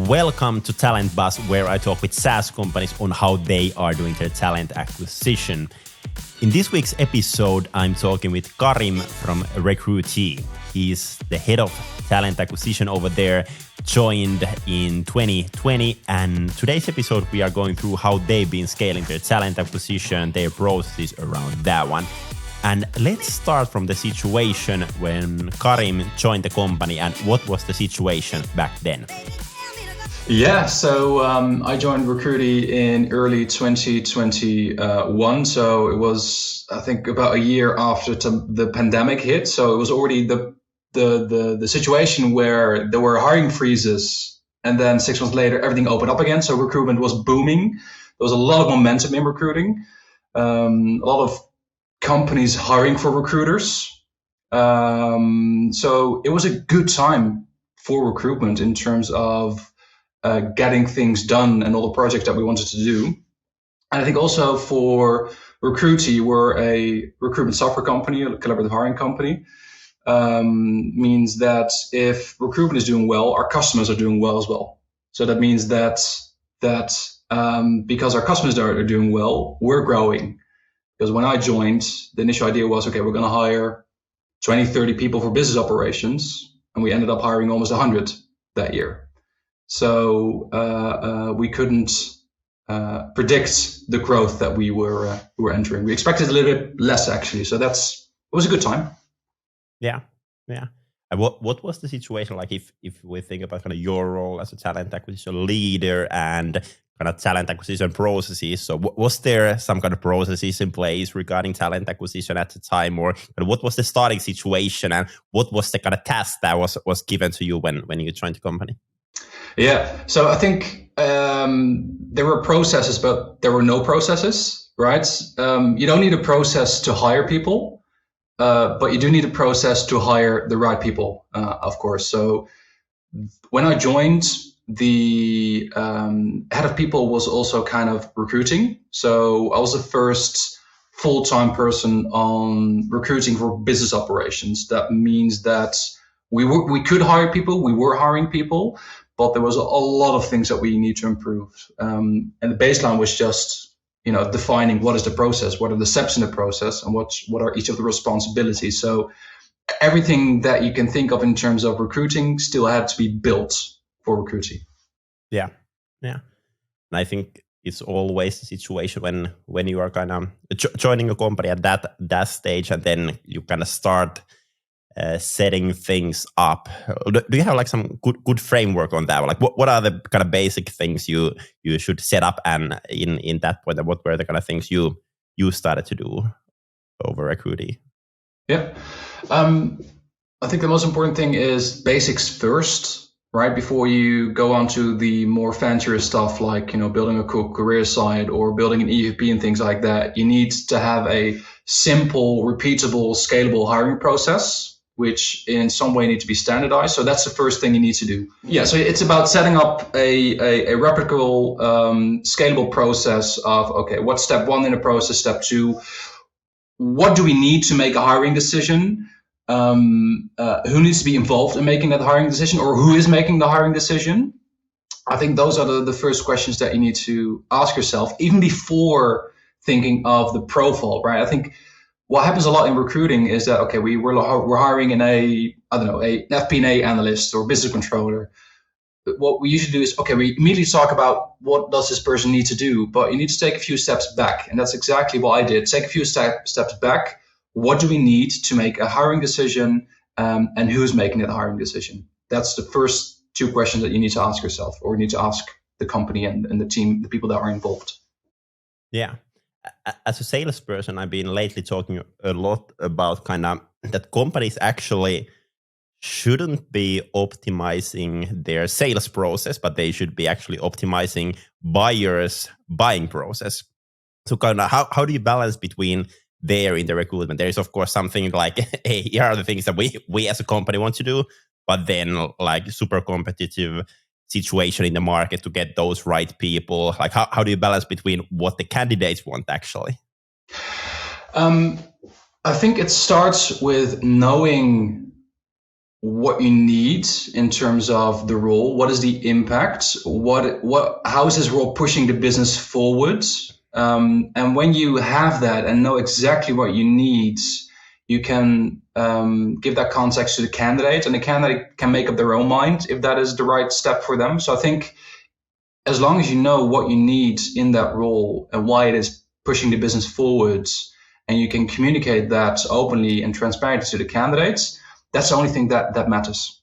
Welcome to Talent Buzz, where I talk with SaaS companies on how they are doing their talent acquisition. In this week's episode, I'm talking with Karim from Recruitee. He's the head of talent acquisition over there, joined in 2020. And today's episode, we are going through how they've been scaling their talent acquisition, their processes around that one. And let's start from the situation when Karim joined the company, and what was the situation back then? Yeah, so I joined Recruitee in early 2021. So it was, I think, about a year after the pandemic hit. So it was already the situation where there were hiring freezes, and then 6 months later, everything opened up again. So recruitment was booming. There was a lot of momentum in recruiting. A lot of companies hiring for recruiters. So it was a good time for recruitment in terms of getting things done and all the projects that we wanted to do. And I think also for Recruitee, we're a recruitment software company, a collaborative hiring company. Means that if recruitment is doing well, our customers are doing well as well. So that means that because our customers are doing well, we're growing. Because when I joined, the initial idea was, okay, we're going to hire 20, 30 people for business operations. And we ended up hiring almost 100 that year. So we couldn't predict the growth that we were entering. We expected a little bit less, actually. So it was a good time. Yeah. And what was the situation like if we think about kind of your role as a talent acquisition leader and kind of talent acquisition processes? So was there some kind of processes in place regarding talent acquisition at the time, or what was the starting situation, and what was the kind of task that was given to you when you joined the company? Yeah, so I think there were processes, but there were no processes, right? You don't need a process to hire people, but you do need a process to hire the right people, of course. So when I joined, the head of people was also kind of recruiting. So I was the first full-time person on recruiting for business operations. That means that we could hire people, we were hiring people, but there was a lot of things that we need to improve. And the baseline was just, defining what is the process, what are the steps in the process, and what are each of the responsibilities. So everything that you can think of in terms of recruiting still had to be built for Recruitee. Yeah. And I think it's always the situation when you are kind of joining a company at that stage, and then you kind of start setting things up. Do you have like some good framework on that? Like what are the kind of basic things you should set up, and in that point, what were the kind of things you started to do over Recruitee? Yeah, I think the most important thing is basics first. Right before you go on to the more fancier stuff like, building a cool career site or building an EVP and things like that, you need to have a simple, repeatable, scalable hiring process, which in some way need to be standardized. So that's the first thing you need to do. Yeah, so it's about setting up a replicable, scalable process of, okay, what's step one in the process? Step two, what do we need to make a hiring decision? Who needs to be involved in making that hiring decision, or who is making the hiring decision? I think those are the first questions that you need to ask yourself, even before thinking of the profile, right? I think what happens a lot in recruiting is that, okay, we're hiring an FP&A analyst or business controller. What we usually do is, okay, we immediately talk about what does this person need to do, but you need to take a few steps back. And that's exactly what I did. Take a few steps back. What do we need to make a hiring decision, and who's making that hiring decision? That's the first two questions that you need to ask yourself, or you need to ask the company and the team, the people that are involved. Yeah. As a salesperson, I've been lately talking a lot about kind of that companies actually shouldn't be optimizing their sales process, but they should be actually optimizing buyers' buying process. So kind of how do you balance between there in the recruitment? There is, of course, something like, hey, here are the things that we as a company want to do, but then like super competitive situation in the market to get those right people. Like how do you balance between what the candidates want actually? I think it starts with knowing what you need in terms of the role. What is the impact? How is this role pushing the business forward? And when you have that and know exactly what you need, you can give that context to the candidate, and the candidate can make up their own mind if that is the right step for them. So I think as long as you know what you need in that role and why it is pushing the business forwards, and you can communicate that openly and transparently to the candidates, that's the only thing that matters.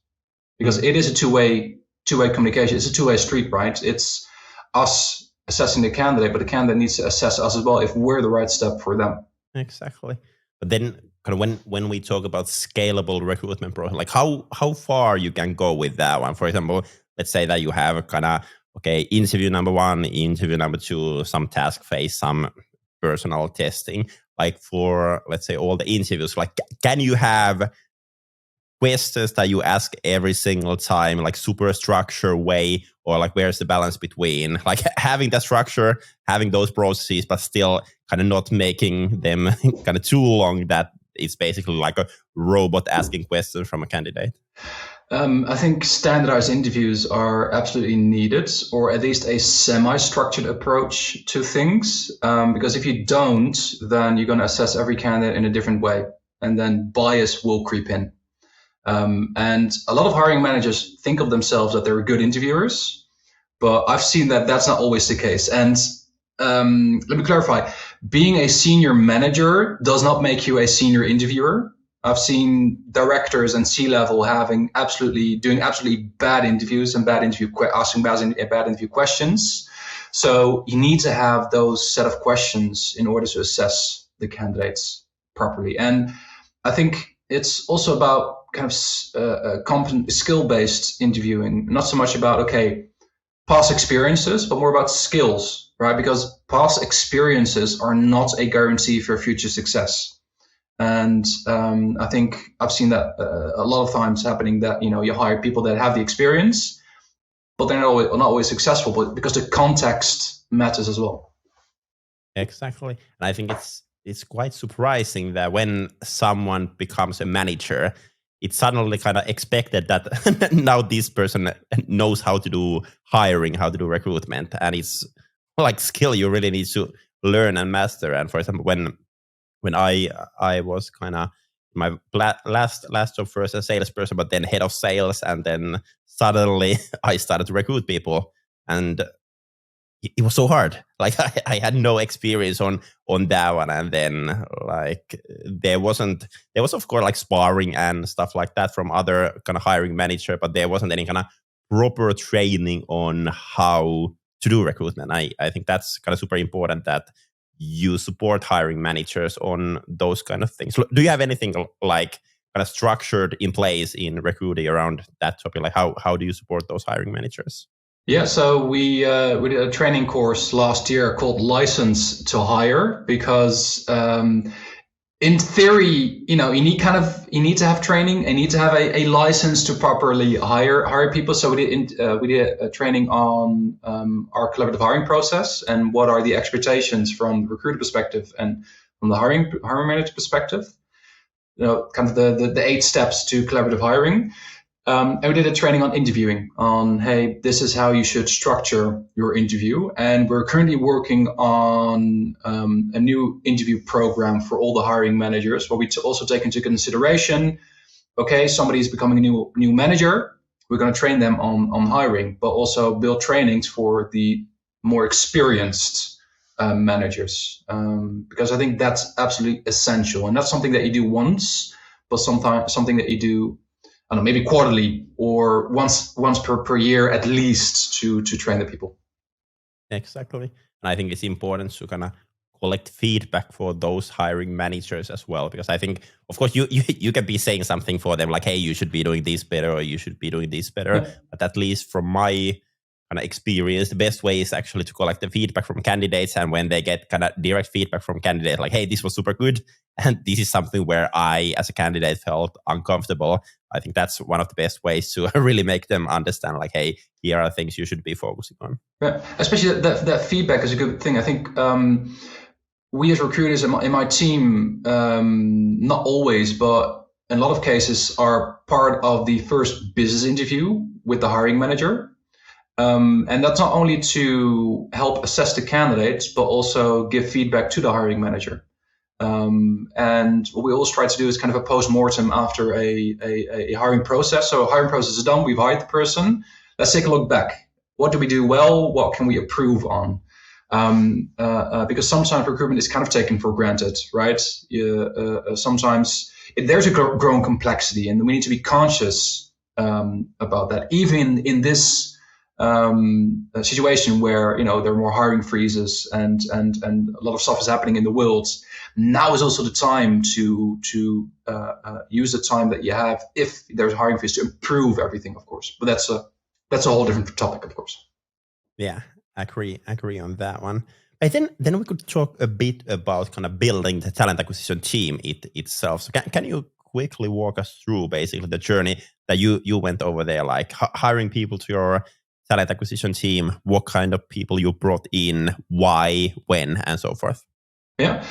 Because it is a two-way communication. It's a two-way street, right? It's us assessing the candidate, but the candidate needs to assess us as well if we're the right step for them. Exactly. But then kind of when we talk about scalable recruitment process, like how far you can go with that one. For example, let's say that you have a kind of, okay, interview number 1, interview number 2, some task phase, some personal testing. Like for, let's say, all the interviews, like can you have questions that you ask every single time, like super structured way, or like where's the balance between like having that structure, having those processes, but still kind of not making them kind of too long that it's basically like a robot asking questions from a candidate? I think standardized interviews are absolutely needed, or at least a semi-structured approach to things. Because if you don't, then you're going to assess every candidate in a different way, and then bias will creep in. And a lot of hiring managers think of themselves that they're good interviewers, but I've seen that that's not always the case. And let me clarify, being a senior manager does not make you a senior interviewer. I've seen directors and C-level doing absolutely bad interviews and asking bad interview questions. So you need to have those set of questions in order to assess the candidates properly. And I think it's also about kind of skill-based interviewing, not so much about, okay, past experiences, but more about skills, right? Because past experiences are not a guarantee for future success. And I think I've seen that a lot of times happening, that you hire people that have the experience, but they're not always successful, but because the context matters as well. Exactly. And I think it's quite surprising that when someone becomes a manager, it's suddenly kind of expected that now this person knows how to do hiring, how to do recruitment, and it's like skill you really need to learn and master. And for example, when I was kind of my last job first as a salesperson, but then head of sales, and then suddenly I started to recruit people, and it was so hard. Like I had no experience on that one, and then like there was of course like sparring and stuff like that from other kind of hiring manager, but there wasn't any kind of proper training on how to do recruitment. I think that's kind of super important that you support hiring managers on those kind of things. Do you have anything like kind of structured in place in Recruitee around that topic? Like how do you support those hiring managers? Yeah, so we did a training course last year called License to Hire, because in theory, you need to have training and need to have a license to properly hire people. So we did a training on our collaborative hiring process and what are the expectations from the recruiter perspective and from the hiring manager perspective. Kind of the 8 steps to collaborative hiring. And we did a training on interviewing, on, hey, this is how you should structure your interview. And we're currently working on a new interview program for all the hiring managers, where we also take into consideration, okay, somebody's becoming a new manager. We're going to train them on hiring, but also build trainings for the more experienced managers, because I think that's absolutely essential. And that's something that you do once, but sometimes something that you do, I don't know, maybe quarterly or once per year at least, to train the people. Exactly. And I think it's important to kind of collect feedback for those hiring managers as well, because I think, of course, you can be saying something for them like, hey, you should be doing this better, or you should be doing this better. Yeah. But at least from my kind of experience, the best way is actually to collect the feedback from candidates. And when they get kind of direct feedback from candidates, like, hey, this was super good, and this is something where I, as a candidate, felt uncomfortable, I think that's one of the best ways to really make them understand, like, hey, here are things you should be focusing on. Yeah, especially that feedback is a good thing. I think we as recruiters in my team, not always, but in a lot of cases are part of the first business interview with the hiring manager. And that's not only to help assess the candidates, but also give feedback to the hiring manager. And what we always try to do is kind of a post-mortem after a hiring process. So a hiring process is done, we've hired the person. Let's take a look back. What do we do well? What can we improve on? Because sometimes recruitment is kind of taken for granted, right? Sometimes there's a growing complexity, and we need to be conscious about that. Even in this a situation where there are more hiring freezes and a lot of stuff is happening in the world. Now is also the time to use the time that you have, if there's a hiring freeze, to improve everything, of course. But that's a whole different topic, of course. Yeah, agree on that one. But then we could talk a bit about kind of building the talent acquisition team itself. So can you quickly walk us through basically the journey that you went over there, like hiring people to your talent acquisition team, what kind of people you brought in, why, when, and so forth? Yeah.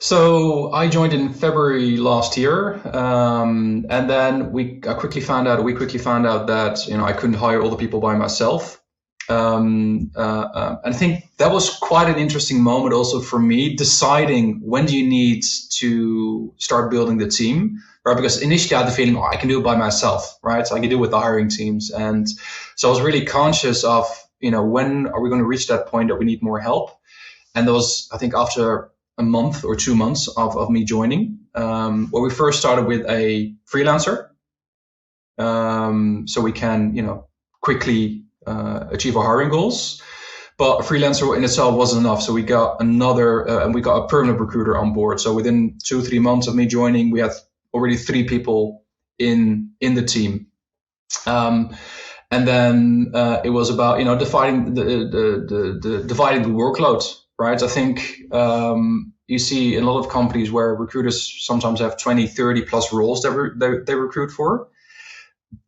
So I joined in February last year, and then we quickly found out that I couldn't hire all the people by myself. And I think that was quite an interesting moment also for me, deciding when do you need to start building the team, right? Because initially I had the feeling, I can do it by myself, right? So I can do it with the hiring teams. And so I was really conscious of, when are we going to reach that point that we need more help? And that was, I think, after a month or 2 months of me joining, where we first started with a freelancer. So we can, quickly achieve our hiring goals. But a freelancer in itself wasn't enough. So we got and we got a permanent recruiter on board. So within 2-3 months of me joining, we had already 3 people in the team. And then it was about dividing dividing the workload, right? I think you see in a lot of companies where recruiters sometimes have 20, 30 plus roles that they recruit for.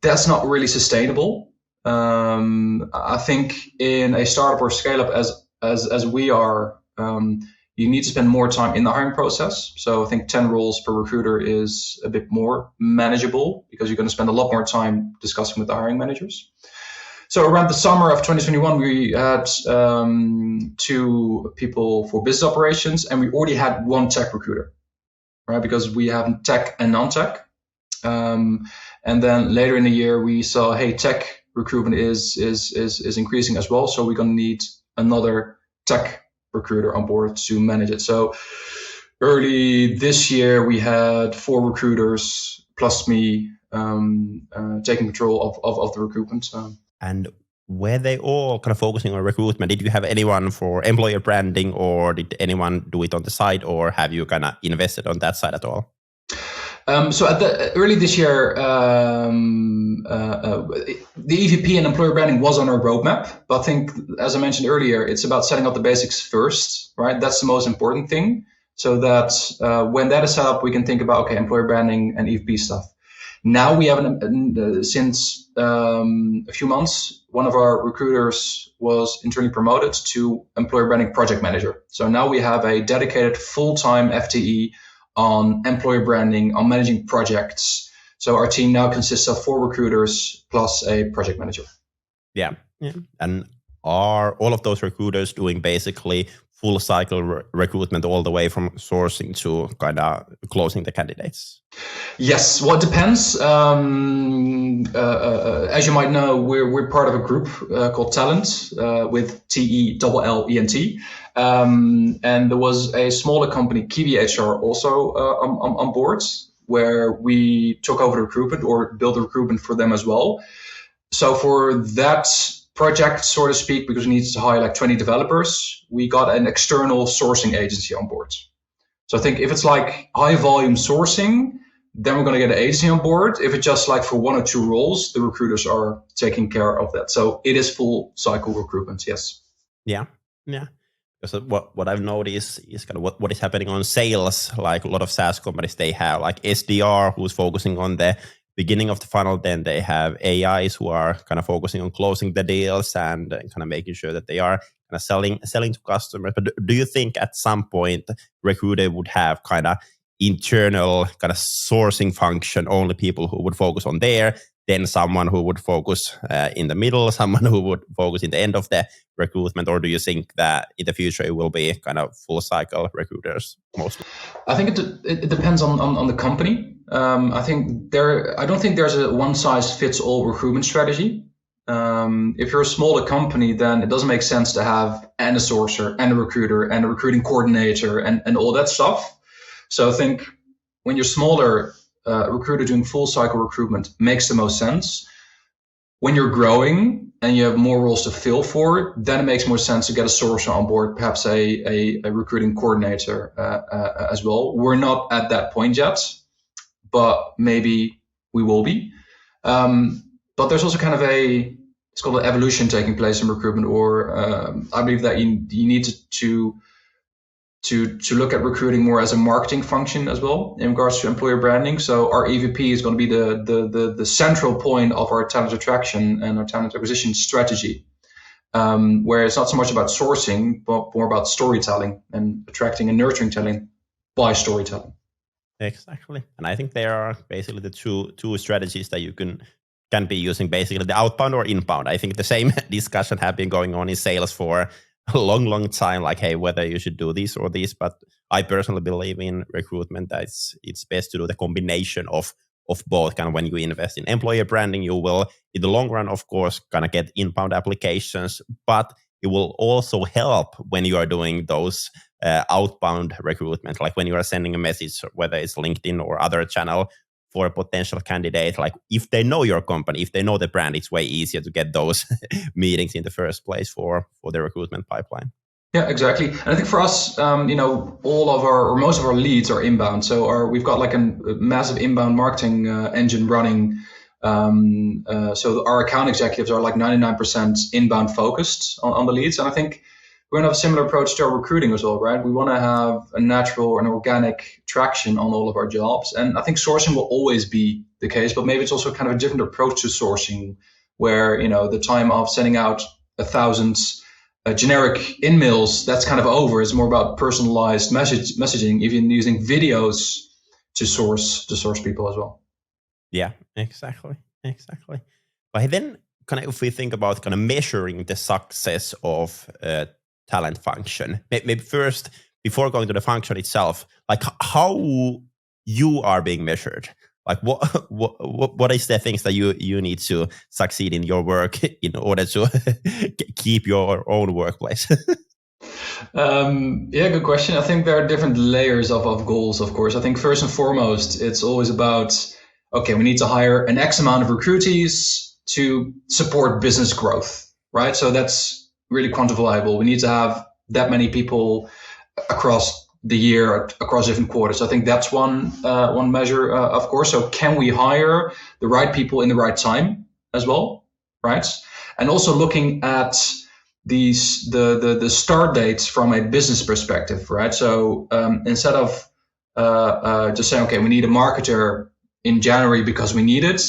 That's not really sustainable. I think in a startup or scale up as we are, you need to spend more time in the hiring process. So I think 10 roles per recruiter is a bit more manageable, because you're going to spend a lot more time discussing with the hiring managers. So around the summer of 2021, we had 2 people for business operations, and we already had 1 tech recruiter, right? Because we have tech and non-tech. And then later in the year, we saw, hey, tech recruitment is increasing as well. So we're going to need another tech recruiter on board to manage it. So early this year, we had 4 recruiters plus me taking control of the recruitment. And were they all kind of focusing on recruitment? Did you have anyone for employer branding, or did anyone do it on the side, or have you kind of invested on that side at all? So at early this year, the EVP and employer branding was on our roadmap. But I think, as I mentioned earlier, it's about setting up the basics first, right? That's the most important thing. So that when that is set up, we can think about, okay, employer branding and EVP stuff. Now we have, since a few months, one of our recruiters was internally promoted to employer branding project manager. So now we have a dedicated full-time FTE on employer branding, on managing projects. So our team now consists of 4 recruiters plus a project manager. Yeah. And are all of those recruiters doing basically full cycle recruitment all the way from sourcing to kind of closing the candidates? Yes, well, it depends. As you might know, we're part of a group called Talent with TELLENT. And there was a smaller company, Kiwi HR, also on board, where we took over the recruitment or built the recruitment for them as well. So for that project, so to speak, because we needed to hire like 20 developers, we got an external sourcing agency on board. So I think if it's like high volume sourcing, then we're going to get an agency on board. If it's just like for 1 or 2 roles, the recruiters are taking care of that. So it is full cycle recruitment, yes. Yeah. Because what I've noticed is kind of what is happening on sales. Like a lot of SaaS companies, they have like SDR who's focusing on the beginning of the funnel. Then they have AIs who are kind of focusing on closing the deals and kind of making sure that they are kind of selling to customers. But do you think at some point Recruitee would have kind of internal kind of sourcing function, only people who would focus on there, then someone who would focus in the middle, someone who would focus in the end of the recruitment? Or do you think that in the future it will be kind of full cycle recruiters mostly? I think it depends on the company. I don't think there's a one size fits all recruitment strategy. If you're a smaller company, then it doesn't make sense to have and a sourcer and a recruiter and a recruiting coordinator and all that stuff. So I think when you're smaller, recruiter doing full cycle recruitment makes the most sense. When you're growing and you have more roles to fill for, then it makes more sense to get a sourcer on board, perhaps a recruiting coordinator as well. We're not at that point yet, but maybe we will be. But there's also kind of it's called an evolution taking place in recruitment, or I believe that you need to look at recruiting more as a marketing function as well in regards to employer branding. So our EVP is going to be the central point of our talent attraction and our talent acquisition strategy, where it's not so much about sourcing, but more about storytelling and attracting and nurturing talent by storytelling. Exactly. And I think there are basically the two strategies that you can be using, basically the outbound or inbound. I think the same discussion have been going on in sales for a long time, like, hey, whether you should do this or this. But I personally believe in recruitment that it's best to do the combination of both. Kind of when you invest in employer branding, you will in the long run, of course, kind of get inbound applications, but it will also help when you are doing those outbound recruitment, like when you are sending a message, whether it's LinkedIn or other channel, for a potential candidate. Like if they know your company, if they know the brand, it's way easier to get those meetings in the first place for the recruitment pipeline. Yeah, exactly. And I think for us, all of most of our leads are inbound. So we've got like a massive inbound marketing engine running. So our account executives are like 99% inbound focused on the leads. And I think we're going to have a similar approach to our recruiting as well, right? We want to have a natural and organic traction on all of our jobs. And I think sourcing will always be the case, but maybe it's also kind of a different approach to sourcing where, the time of sending out 1,000 generic in-mails, that's kind of over. It's more about personalized messaging, even using videos to source people as well. Yeah, exactly. But then kind of if we think about kind of measuring the success of talent function, maybe first, before going to the function itself, like how you are being measured, like what is the things that you need to succeed in your work in order to keep your own workplace? Yeah, good question. I think there are different layers of goals, of course. I think first and foremost, it's always about, okay, we need to hire an X amount of recruitees to support business growth, right? So that's really quantifiable. We need to have that many people across the year, across different quarters. I think that's one measure, of course. So can we hire the right people in the right time as well, right? And also looking at the start dates from a business perspective, right? So instead of just saying, okay, we need a marketer in January because we need it,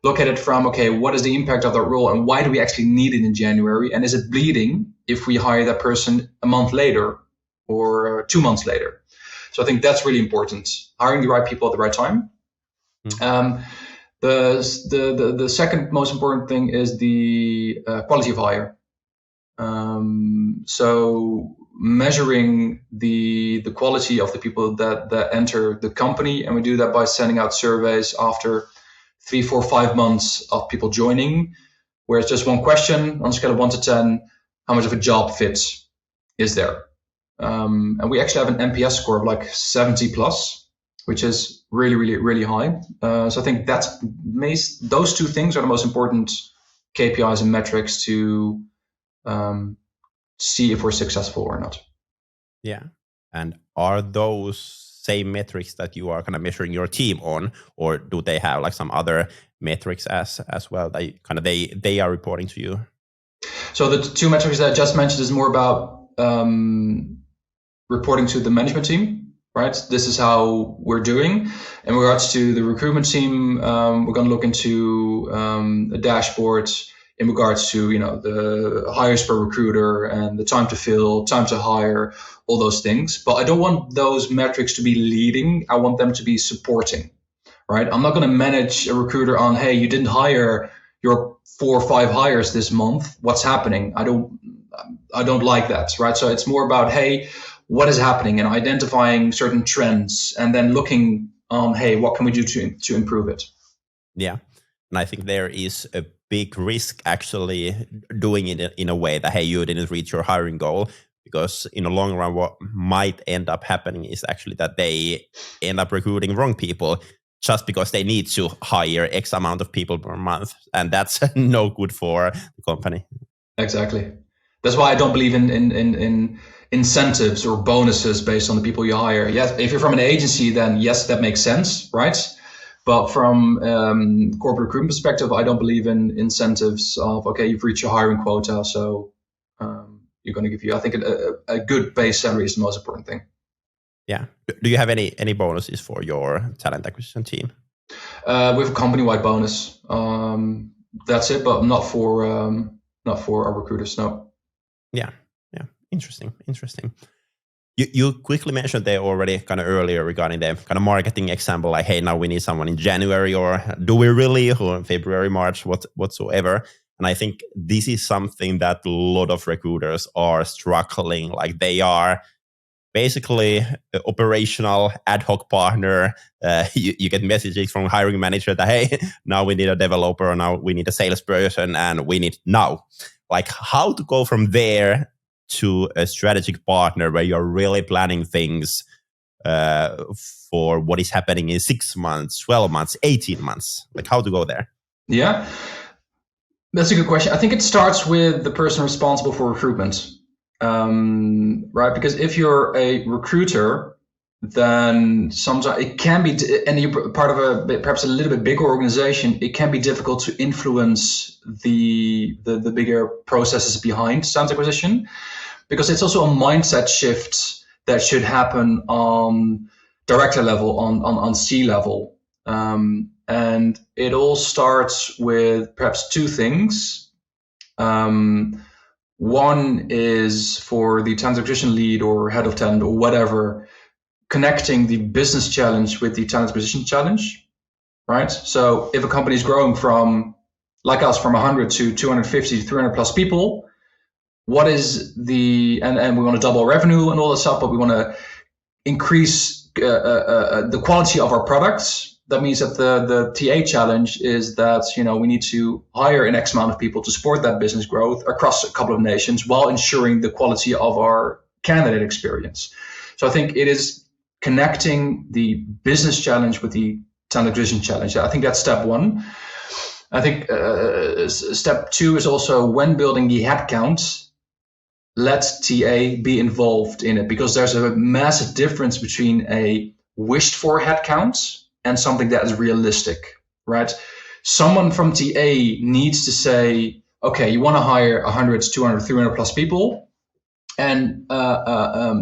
look at it from, okay, what is the impact of that role and why do we actually need it in January? And is it bleeding if we hire that person a month later or 2 months later? So I think that's really important, hiring the right people at the right time. Mm-hmm. The second most important thing is the quality of hire. So measuring the quality of the people that enter the company, and we do that by sending out surveys after 3, 4, 5 months of people joining, where it's just one question on a scale of 1 to 10, how much of a job fit is there? And we actually have an NPS score of like 70 plus, which is really, really, really high. So I think those two things are the most important KPIs and metrics to see if we're successful or not. Yeah. And are those same metrics that you are kind of measuring your team on, or do they have like some other metrics as well that kind of they are reporting to you? So the two metrics that I just mentioned is more about reporting to the management team, right? This is how we're doing. In regards to the recruitment team, we're going to look into a dashboard, in regards to, the hires per recruiter and the time to fill, time to hire, all those things. But I don't want those metrics to be leading. I want them to be supporting, right? I'm not going to manage a recruiter on, hey, you didn't hire your 4 or 5 hires this month. What's happening? I don't like that, right? So it's more about, hey, what is happening, and identifying certain trends, and then looking on, hey, what can we do to improve it? Yeah. And I think there is a big risk actually doing it in a way that, hey, you didn't reach your hiring goal, because in the long run, what might end up happening is actually that they end up recruiting wrong people just because they need to hire X amount of people per month. And that's no good for the company. Exactly. That's why I don't believe in incentives or bonuses based on the people you hire. Yes, if you're from an agency, then yes, that makes sense, right? But from corporate recruitment perspective, I don't believe in incentives of, okay, you've reached your hiring quota, so you're going to give you, I think a good base salary is the most important thing. Yeah. Do you have any bonuses for your talent acquisition team? We have a company-wide bonus. That's it, but not for our recruiters, no. Yeah. Interesting. You quickly mentioned there already kind of earlier regarding the kind of marketing example, like, hey, now we need someone in January, or do we really, or in February, March, whatsoever. And I think this is something that a lot of recruiters are struggling. Like, they are basically an operational ad hoc partner. You get messages from hiring manager that, hey, now we need a developer, or now we need a salesperson, and we need now. Like, how to go from there to a strategic partner where you're really planning things for what is happening in 6 months, 12 months, 18 months. Like, how to go there? Yeah, that's a good question. I think it starts with the person responsible for recruitment, right? Because if you're a recruiter, then sometimes it can be, and you're part of perhaps a little bit bigger organization, it can be difficult to influence the bigger processes behind talent acquisition, because it's also a mindset shift that should happen on director level, on C level. And it all starts with perhaps 2 things. One is for the talent acquisition lead or head of talent or whatever, connecting the business challenge with the talent acquisition challenge, right? So if a company is growing from, like us, from 100 to 250 to 300 plus people, what is and we want to double revenue and all that stuff, but we want to increase the quality of our products. That means that the TA challenge is that, we need to hire an X amount of people to support that business growth across a couple of nations while ensuring the quality of our candidate experience. So I think it is connecting the business challenge with the talent acquisition challenge. I think that's step 1. I think step 2 is also, when building the headcount, let TA be involved in it, because there's a massive difference between a wished for headcount and something that is realistic, right? Someone from TA needs to say, okay, you want to hire 100, 200, 300 plus people, and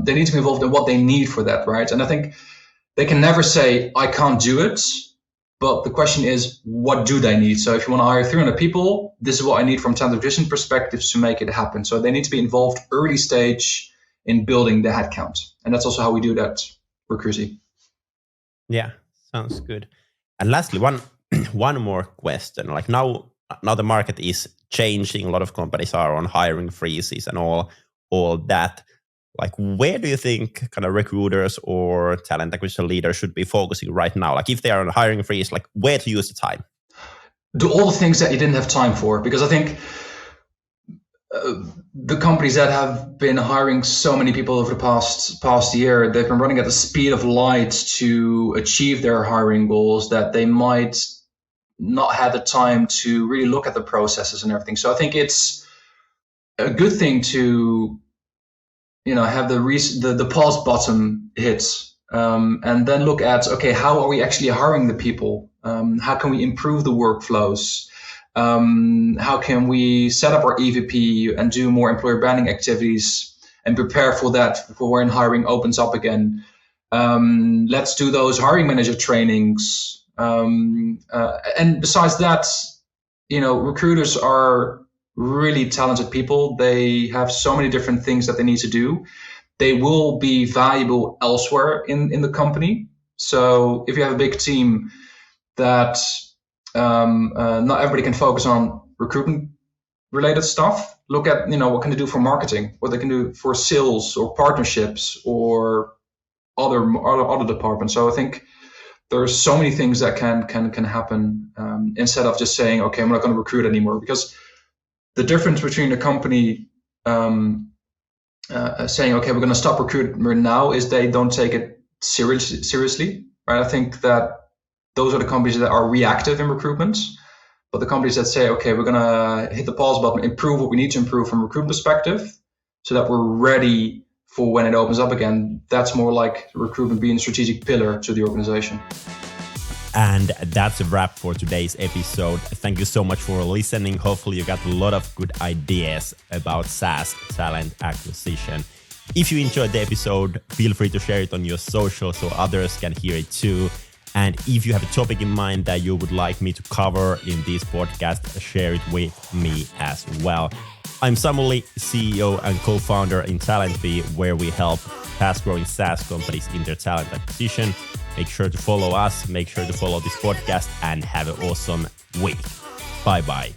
they need to be involved in what they need for that, right? And I think they can never say, I can't do it, but the question is, what do they need? So if you want to hire 300 people, this is what I need from talent acquisition perspective to make it happen. So they need to be involved early stage in building the headcount. And that's also how we do that, Recruitee. Yeah, sounds good. And lastly, one more question. Like, now the market is changing. A lot of companies are on hiring freezes and all that. Like, where do you think kind of recruiters or talent acquisition leaders should be focusing right now? Like, if they are on a hiring freeze, like, where to use the time? Do all the things that you didn't have time for. Because I think the companies that have been hiring so many people over the past year, they've been running at the speed of light to achieve their hiring goals, that they might not have the time to really look at the processes and everything. So I think it's a good thing to have the pause button hit, and then look at, okay, how are we actually hiring the people? How can we improve the workflows? How can we set up our EVP and do more employer branding activities and prepare for that for when hiring opens up again? Let's do those hiring manager trainings. And besides that, recruiters are really talented people. They have so many different things that they need to do. They will be valuable elsewhere in the company. So if you have a big team that not everybody can focus on recruitment related stuff, look at what can they do for marketing, what they can do for sales or partnerships or other departments. So I think there's so many things that can happen instead of just saying, okay, I'm not going to recruit anymore. Because the difference between a company saying, okay, we're going to stop recruitment now, is they don't take it seriously, right? I think that those are the companies that are reactive in recruitment. But the companies that say, okay, we're going to hit the pause button, improve what we need to improve from a recruitment perspective so that we're ready for when it opens up again, that's more like recruitment being a strategic pillar to the organization. And that's a wrap for today's episode. Thank you so much for listening. Hopefully you got a lot of good ideas about SaaS talent acquisition. If you enjoyed the episode, feel free to share it on your social so others can hear it too. And if you have a topic in mind that you would like me to cover in this podcast, share it with me as well. I'm Samuli, CEO and co-founder in TalentBee, where we help fast-growing SaaS companies in their talent acquisition. Make sure to follow us, make sure to follow this podcast, and have an awesome week. Bye-bye.